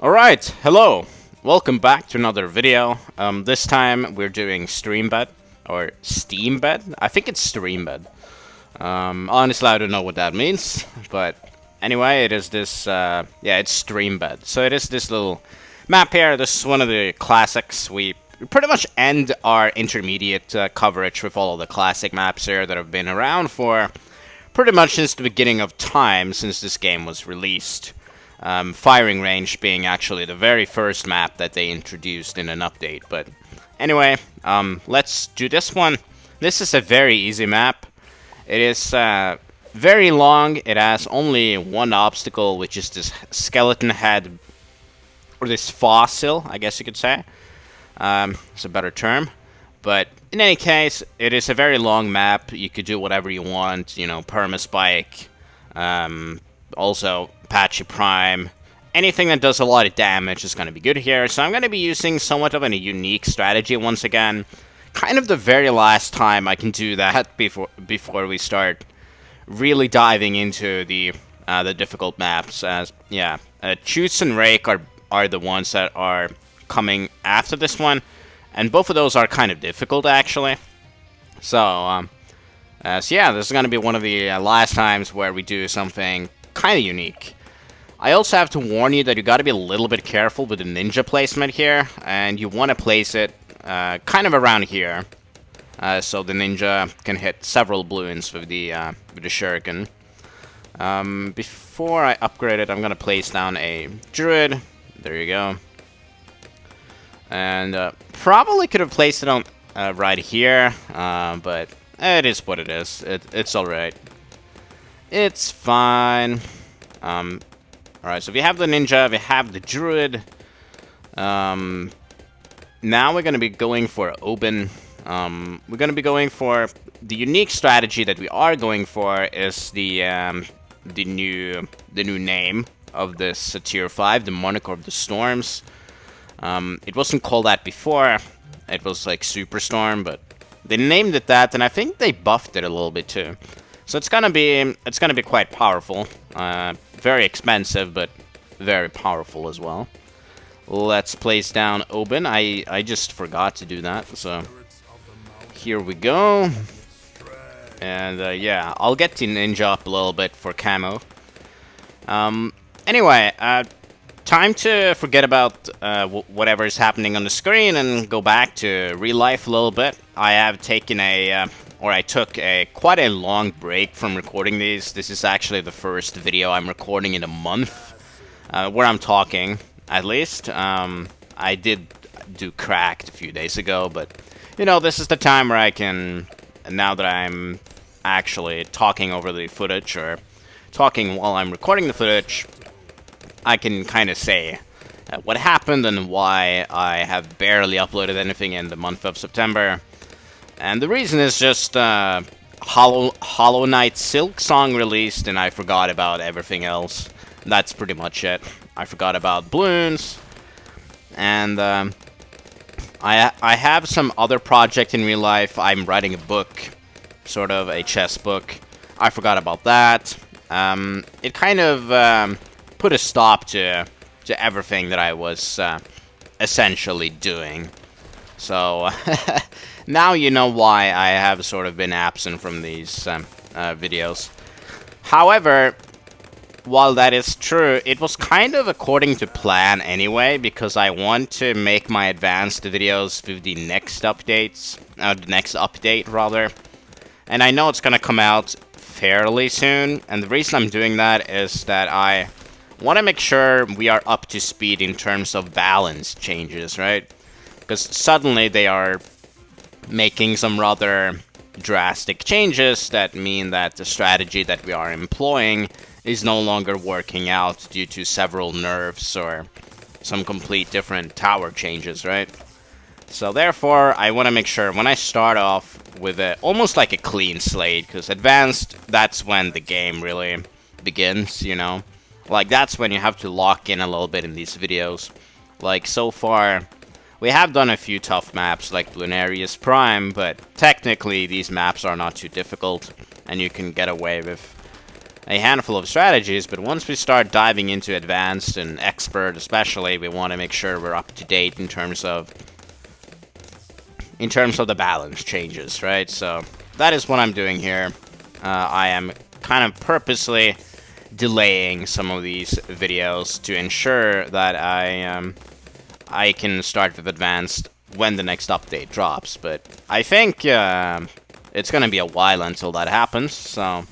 Alright, hello! Welcome back to another video. This time we're doing Streambed, or Steambed? I think it's Streambed. Honestly, I don't know what that means, but anyway, it is this, yeah, it's Streambed. So it is this little map here. This is one of the classics. We pretty much end our intermediate coverage with all of the classic maps here that have been around for pretty much since the beginning of time, since this game was released. Firing range being actually the very first map that they introduced in an update. But anyway, let's do this one. This is a very easy map. It is very long. It has only one obstacle, which is this skeleton head, or this fossil, I guess you could say. It's a better term. But in any case, it is a very long map. You could do whatever you want, you know, permaspike, also Patchy Prime. Anything that does a lot of damage is going to be good here. So I'm going to be using somewhat of a unique strategy once again. Kind of the very last time I can do that before we start really diving into the difficult maps. As yeah, Choose and Rake are the ones that are coming after this one, and both of those are kind of difficult actually. So yeah, this is going to be one of the last times where we do something kind of unique. I also have to warn you that you got to be a little bit careful with the ninja placement here, and you want to place it kind of around here, so the ninja can hit several Bloons with the shuriken. Before I upgrade it, I'm gonna place down a druid. There you go. And probably could have placed it on right here, but it is what it is. It's all right. It's fine. Alright, so we have the ninja, we have the druid. Now we're going to be going for Oben. We're going to be going for the unique strategy that we are going for is the new name of this tier 5, the Monarch of the Storms. It wasn't called that before. It was like Superstorm, but they named it that, and I think they buffed it a little bit too. So it's gonna be quite powerful. Very expensive, but very powerful as well. Let's place down Oben. I just forgot to do that, so here we go. And yeah, I'll get the ninja up a little bit for camo. Anyway, time to forget about whatever is happening on the screen and go back to real life a little bit. I have taken I took quite a long break from recording these. This is actually the first video I'm recording in a month, where I'm talking, at least. I did do Cracked a few days ago, but, you know, this is the time where I can, now that I'm actually talking over the footage, or talking while I'm recording the footage, I can kind of say what happened and why I have barely uploaded anything in the month of September. And the reason is just Hollow Knight Silk Song released, and I forgot about everything else. That's pretty much it. I forgot about Bloons, and I have some other project in real life. I'm writing a book, sort of a chess book. I forgot about that. It kind of put a stop to everything that I was essentially doing. So now you know why I have sort of been absent from these videos. However, while that is true, it was kind of according to plan anyway, because I want to make my advanced videos with the next updates, the next update rather. And I know it's gonna come out fairly soon, and the reason I'm doing that is that I want to make sure we are up to speed in terms of balance changes, right? Because suddenly they are making some rather drastic changes that mean that the strategy that we are employing is no longer working out due to several nerfs or some complete different tower changes, right? So therefore, I want to make sure when I start off with almost like a clean slate, because advanced, that's when the game really begins, you know? Like, that's when you have to lock in a little bit in these videos. Like, so far, we have done a few tough maps like Bloons Prime, but technically these maps are not too difficult, and you can get away with a handful of strategies, but once we start diving into advanced and expert especially, we want to make sure we're up to date in terms of the balance changes, right? So that is what I'm doing here. I am kind of purposely delaying some of these videos to ensure that I can start with advanced when the next update drops, but I think it's gonna be a while until that happens, so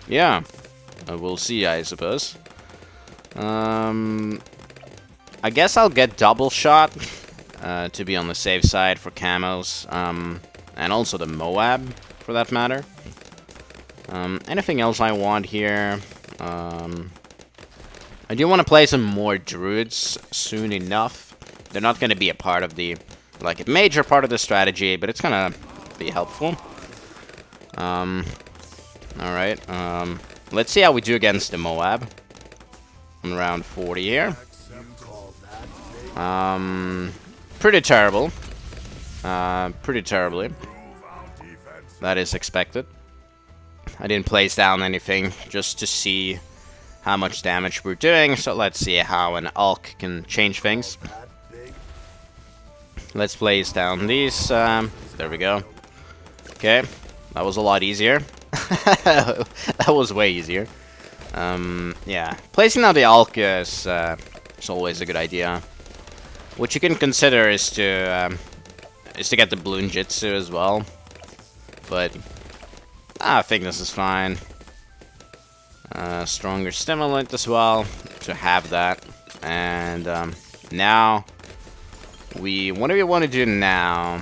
yeah, we'll see, I suppose. I guess I'll get double shot to be on the safe side for camos, and also the Moab for that matter. Anything else I want here? I do want to play some more druids soon enough. They're not going to be a part of the, like, a major part of the strategy, but it's going to be helpful. Alright, let's see how we do against the Moab. I'm around 40 here. Pretty terrible. Pretty terribly. That is expected. I didn't place down anything just to see how much damage we're doing, so let's see how an Alk can change things. Let's place down these. There we go. Okay, that was a lot easier. That was way easier. Yeah, placing down the Alk is always a good idea. What you can consider is to get the Bloon Jitsu as well, but I think this is fine. Stronger stimulant as well to have that, and now what do we want to do now?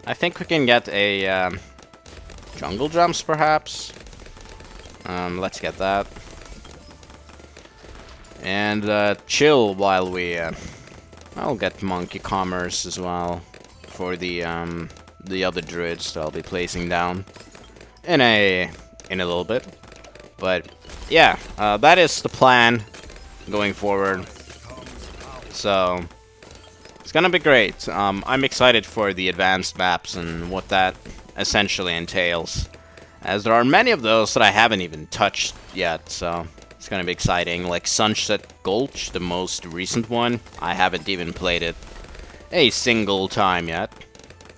I think we can get a jungle jumps perhaps. Let's get that. And chill while we I'll get monkey commerce as well for the other druids that I'll be placing down in a little bit. But yeah, that is the plan going forward. So it's gonna be great. I'm excited for the advanced maps and what that essentially entails, as there are many of those that I haven't even touched yet, so it's gonna be exciting. Like Sunset Gulch, the most recent one, I haven't even played it a single time yet.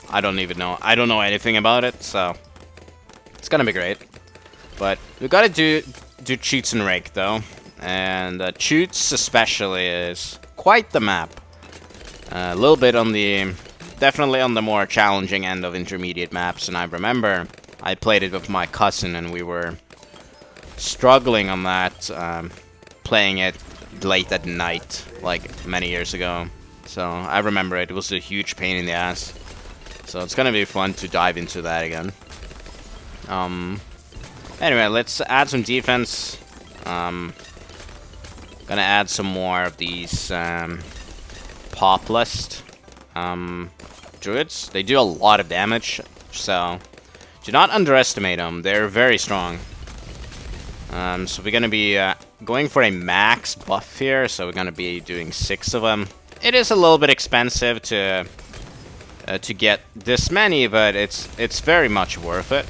I don't know anything about it, so it's gonna be great. But we gotta do Chutes and Rake though, and Chutes especially is quite the map. A little bit on the, definitely on the more challenging end of intermediate maps, and I remember I played it with my cousin and we were struggling on that, playing it late at night, like many years ago. So I remember it was a huge pain in the ass. So it's gonna be fun to dive into that again. Anyway, let's add some defense. Gonna add some more of these pop list druids. They do a lot of damage, so do not underestimate them. They're very strong. So we're gonna be going for a max buff here, so we're gonna be doing 6 of them. It is a little bit expensive to get this many, but it's very much worth it.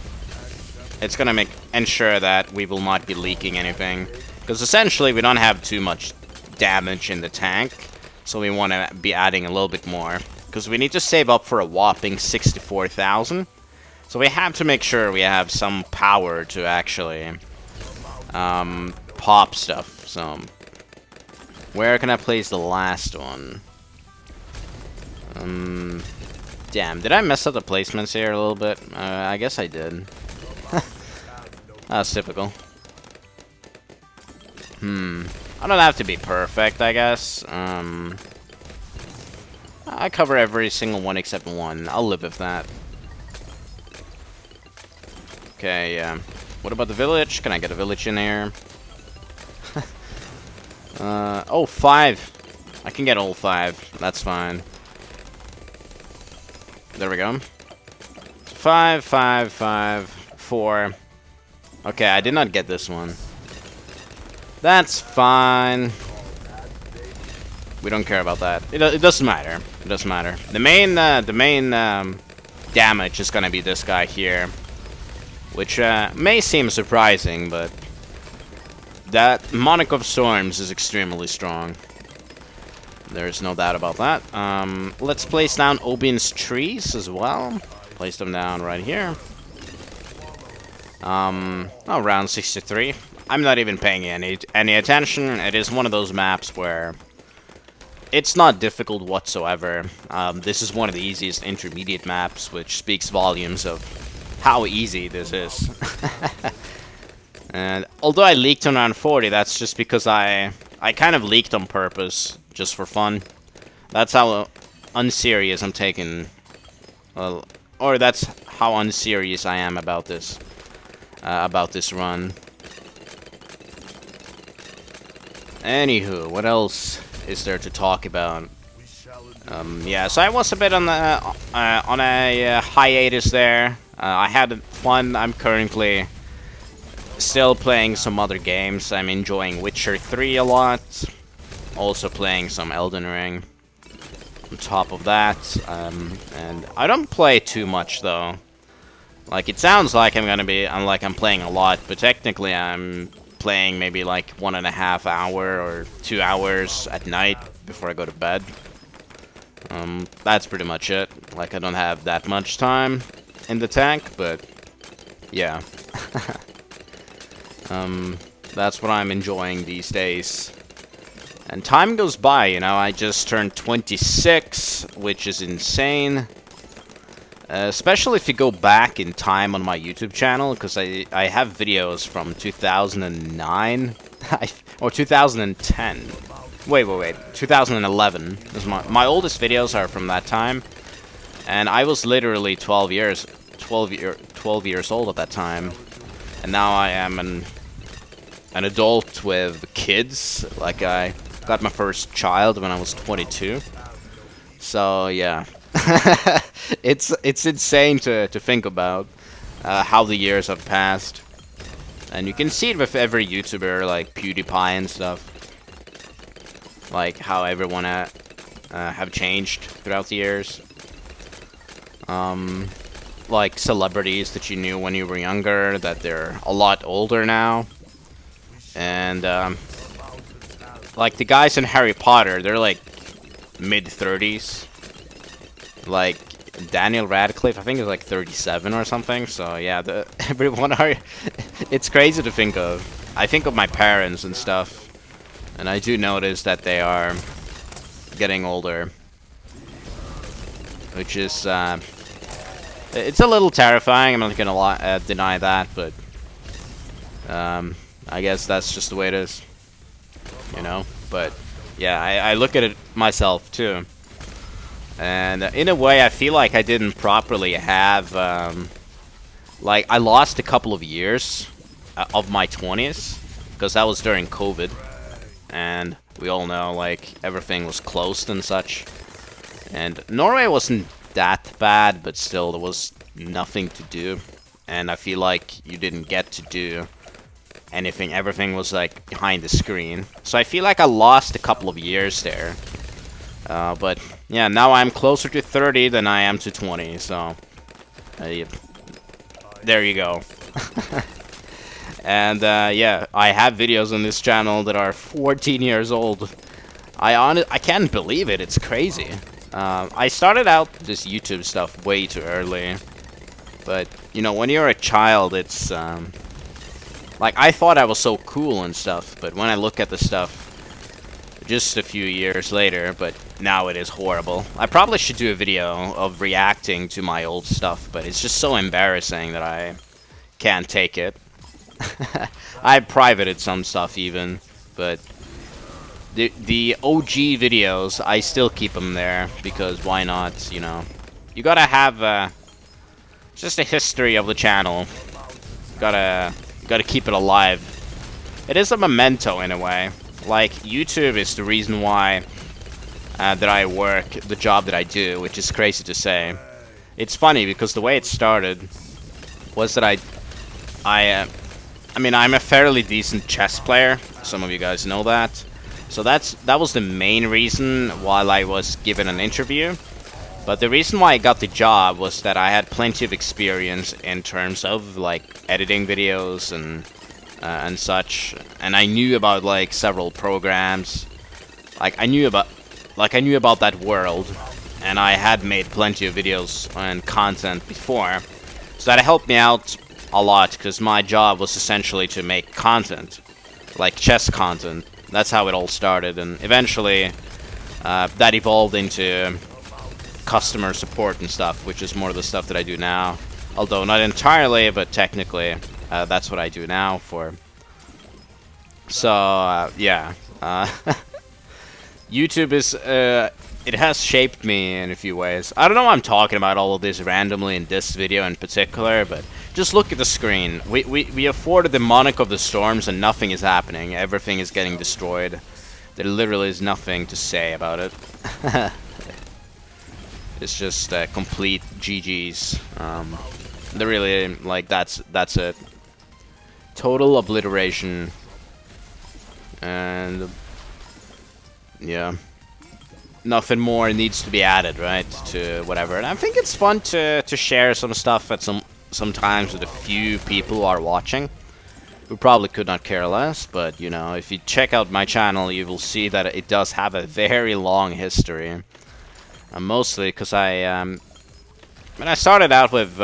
It's gonna ensure that we will not be leaking anything, because essentially we don't have too much damage in the tank, so we want to be adding a little bit more, because we need to save up for a whopping 64,000. So we have to make sure we have some power to actually pop stuff. So where can I place the last one? Damn, did I mess up the placements here a little bit? I guess I did. That's typical. I don't have to be perfect, I guess. I cover every single one except one. I'll live with that. Okay, what about the village? Can I get a village in here? Oh, 5. I can get all 5. That's fine. There we go. 5, 5, 5, 4. Okay, I did not get this one. That's fine. We don't care about that. It doesn't matter. It doesn't matter. The main damage is gonna be this guy here, which may seem surprising, but that Monarch of Storms is extremely strong. There's no doubt about that. Let's place down Obin's trees as well. Place them down right here. Oh, round 63. I'm not even paying any attention. It is one of those maps where it's not difficult whatsoever. This is one of the easiest intermediate maps, which speaks volumes of how easy this is. And although I leaked on round 40, that's just because I kind of leaked on purpose, just for fun. That's how unserious I'm taking, well, or that's how unserious I am about this run. Anywho, what else is there to talk about? Yeah, so I was a bit on a hiatus there. I had fun. I'm currently still playing some other games. I'm enjoying Witcher 3 a lot. Also playing some Elden Ring on top of that. And I don't play too much though. Like, it sounds like I'm playing a lot, but technically I'm playing maybe like 1.5 hour or 2 hours at night before I go to bed. That's pretty much it. Like, I don't have that much time in the tank, but yeah. That's what I'm enjoying these days. And time goes by, you know. I just turned 26, which is insane. Especially if you go back in time on my YouTube channel, because I have videos from 2009 or 2010. Wait. 2011. My oldest videos are from that time, and I was literally 12 years old at that time, and now I am an adult with kids. Like, I got my first child when I was 22. So yeah. It's insane to think about how the years have passed, and you can see it with every YouTuber like PewDiePie and stuff, like how everyone have changed throughout the years. Like celebrities that you knew when you were younger, that they're a lot older now, and like the guys in Harry Potter, they're like mid-30s. Like Daniel Radcliffe, I think is like 37 or something. So yeah, everyone are. It's crazy to think of. I think of my parents and stuff, and I do notice that they are getting older, which is it's a little terrifying. I'm not gonna deny that, but I guess that's just the way it is, you know. But yeah, I look at it myself too. And in a way, I feel like I didn't properly have, like, I lost a couple of years of my 20s, because that was during COVID, and we all know, like, everything was closed and such. And Norway wasn't that bad, but still, there was nothing to do, and I feel like you didn't get to do anything. Everything was, like, behind the screen. So I feel like I lost a couple of years there. But yeah, now I'm closer to 30 than I am to 20, so there you go. And yeah, I have videos on this channel that are 14 years old. I can't believe it. It's crazy. I started out this YouTube stuff way too early, but you know, when you're a child, it's like, I thought I was so cool and stuff, but when I look at the stuff just a few years later, but now it is horrible. I probably should do a video of reacting to my old stuff, but it's just so embarrassing that I can't take it. I privated some stuff even, but the OG videos, I still keep them there, because why not, you know? You gotta have just a history of the channel. You gotta keep it alive. It is a memento in a way. Like, YouTube is the reason why that I work the job that I do, which is crazy to say. It's funny because the way it started was that I mean, I'm a fairly decent chess player. Some of you guys know that. So that was the main reason why I was given an interview. But the reason why I got the job was that I had plenty of experience in terms of like editing videos and such, and I knew about like several programs. I knew about that world, and I had made plenty of videos and content before, so that helped me out a lot because my job was essentially to make content, like chess content. That's how it all started, and eventually that evolved into customer support and stuff, which is more of the stuff that I do now. Although not entirely, but technically that's what I do now for. So yeah, YouTube is it has shaped me in a few ways. I don't know why I'm talking about all of this randomly in this video in particular, but just look at the screen. We afforded the Monarch of the Storms and nothing is happening. Everything is getting destroyed. There literally is nothing to say about it. It's just complete GG's. They're really, like, that's it. Total obliteration. And yeah, nothing more needs to be added, right, to whatever. And I think it's fun to share some stuff at sometimes with a few people who are watching, who probably could not care less. But you know, if you check out my channel, you will see that it does have a very long history. Mostly because I started out with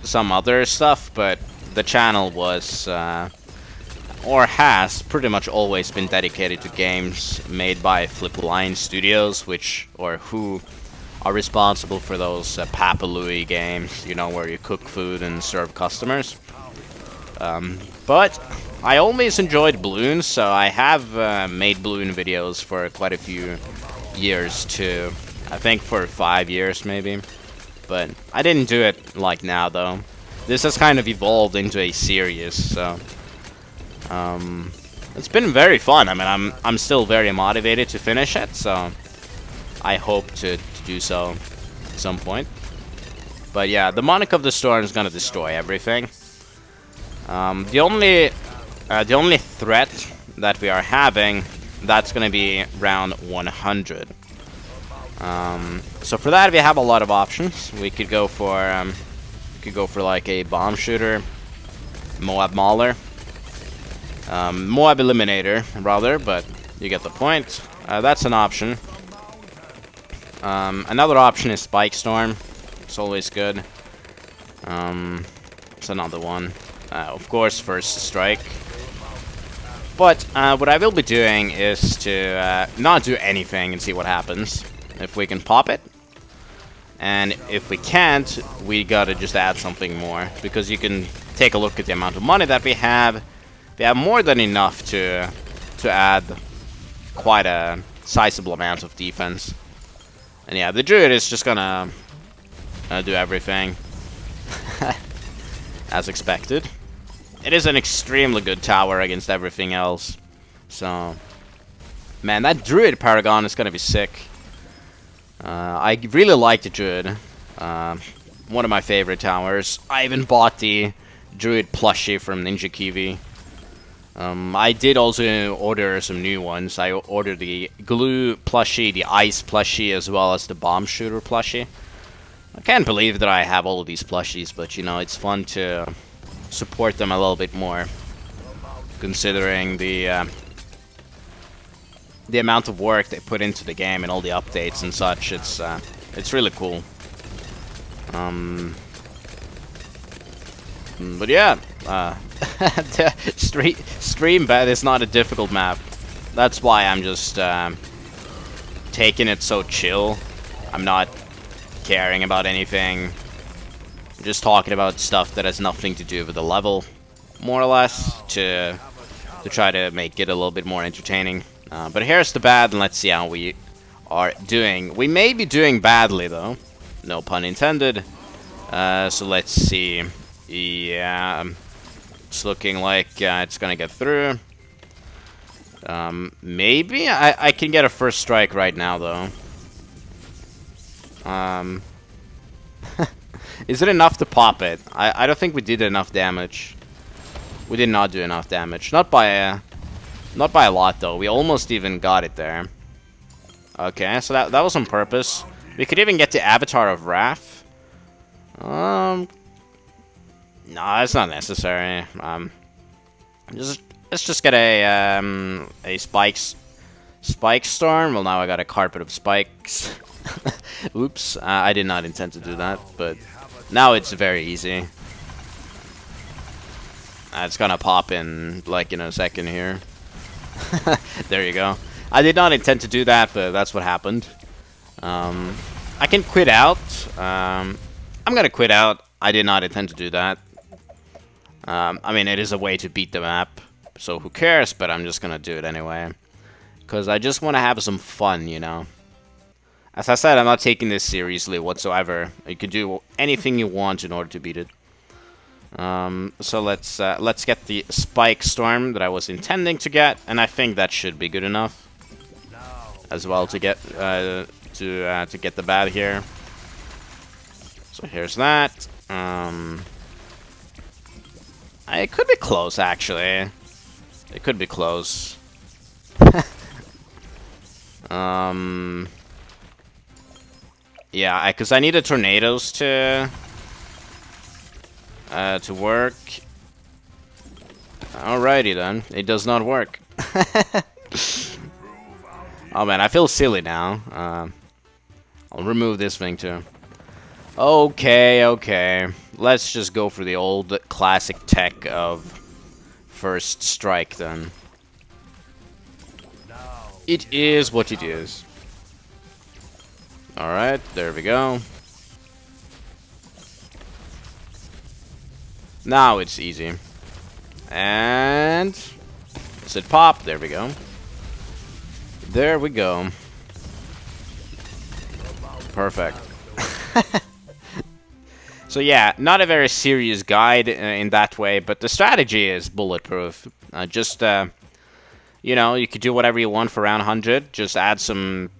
some other stuff, but the channel was or has pretty much always been dedicated to games made by Flip Line Studios, who are responsible for those Papa Louie games, you know, where you cook food and serve customers. But I always enjoyed Bloons, so I have made Bloon videos for quite a few years too. I think for 5 years maybe. But I didn't do it like now though. This has kind of evolved into a series, so it's been very fun. I mean, I'm still very motivated to finish it, so I hope to do so at some point. But yeah, the Monarch of the Storm is gonna destroy everything. The only threat that we are having, that's gonna be round 100. So for that we have a lot of options. We could go for like a bomb shooter, Moab Mauler, Moab Eliminator rather, but you get the point. That's an option. Another option is Spike Storm. It's always good. It's another one. Of course, First Strike. But what I will be doing is to not do anything and see what happens. If we can pop it. And if we can't, we gotta just add something more. Because you can take a look at the amount of money that we have. We have more than enough to add quite a sizable amount of defense. And yeah, the Druid is just gonna do everything. As expected. It is an extremely good tower against everything else. So, man, that Druid Paragon is gonna be sick. I really like the Druid. One of my favorite towers. I even bought the Druid plushie from Ninja Kiwi. I did also order some new ones. I ordered the Glue plushie, the Ice plushie, as well as the Bomb Shooter plushie. I can't believe that I have all of these plushies, but you know, it's fun to support them a little bit more, considering the amount of work they put into the game and all the updates and such. It's really cool. But yeah, the Streambed is not a difficult map. That's why I'm just taking it so chill. I'm not caring about anything. I'm just talking about stuff that has nothing to do with the level, more or less, to try to make it a little bit more entertaining. But here's the bad, and let's see how we are doing. We may be doing badly, though. No pun intended. So let's see. Yeah, it's looking like it's gonna get through. Maybe I can get a first strike right now, though. Is it enough to pop it? I don't think we did enough damage. We did not do enough damage. Not by a lot, though. We almost even got it there. Okay, so that was on purpose. We could even get the Avatar of Wrath. No, that's not necessary. Let's just get a spike storm. Well, now I got a carpet of spikes. Oops, I did not intend to do that, but now it's very easy. It's gonna pop in like in a second here. There you go. I did not intend to do that, but that's what happened. I can quit out. I'm gonna quit out. I did not intend to do that. I mean, it is a way to beat the map, so who cares, but I'm just gonna do it anyway. Because I just want to have some fun, you know. As I said, I'm not taking this seriously whatsoever. You can do anything you want in order to beat it. So let's get the Spike Storm that I was intending to get, and I think that should be good enough as well to get the bat here. So here's that. It could be close, actually. It could be close. Yeah, because I need the tornadoes to work. Alrighty then, it does not work. Oh man, I feel silly now. I'll remove this thing too. Okay. Let's just go for the old classic tech of first strike then. It is what it is. Alright, there we go. Now it's easy. And does it pop? There we go. There we go. Perfect. So yeah, not a very serious guide in that way, but the strategy is bulletproof. You know, you could do whatever you want for round 100. Just add some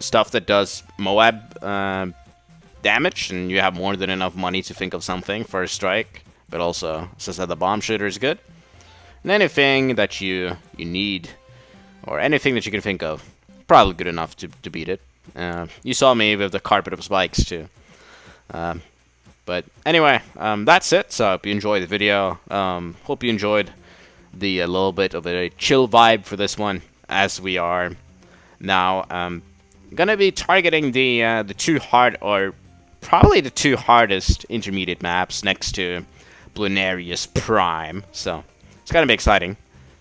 stuff that does Moab damage, and you have more than enough money to think of something for a strike. But also, as I said, the bomb shooter is good. And anything that you need, or anything that you can think of, probably good enough to beat it. You saw me with the carpet of spikes too. But anyway, that's it. So I hope you enjoyed the video. Hope you enjoyed the little bit of a chill vibe for this one, as we are now gonna be targeting the two hard, or probably the two hardest intermediate maps next to Bloonarius Prime. So it's gonna be exciting.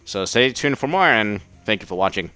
So stay tuned for more, and thank you for watching.